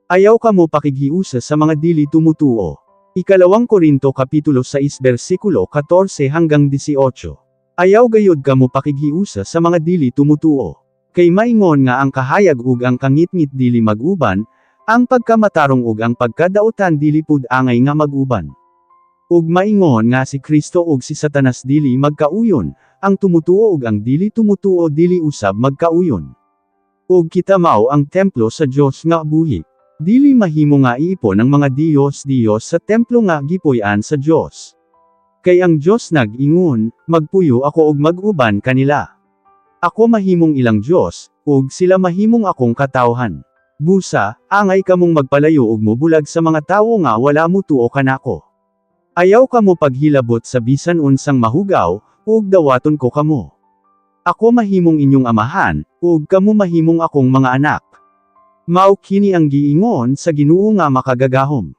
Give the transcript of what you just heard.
Ayaw kamo pakighiusa sa mga dili tumutuo. Ikalawang Korinto Kapitulo 6 versikulo 14 hanggang 18. Ayaw gayud kamo pakighiusa sa mga dili tumutuo. Kay maingon nga ang kahayag ug ang kangitngit dili mag-uban, ang pagkamatarong ug ang pagkadautan dili pud angay nga mag-uban. Ug maingon nga si Kristo ug si Satanas dili magkauyon, ang tumutuo ug ang dili tumutuo dili usab magkauyon. Ug kita mao ang templo sa Dios nga buhi. Dili mahimo nga iipon ang mga Diyos sa templo nga gipuy-an sa Dios. Kay ang Dios nag-ingon, magpuyo ako ug mag-uban kanila. Ako mahimong ilang Dios, ug sila mahimong akong katawhan. Busa, angay kamong magpalayo ug mobulag sa mga tawo nga wala mutuo kanako. Ayaw kamo paghilabot sa bisan unsang mahugaw, ug dawaton ko kamo. Ako mahimong inyong amahan, ug kamo mahimong akong mga anak. Mao kini ang giingon sa Ginoo nga makagagahom.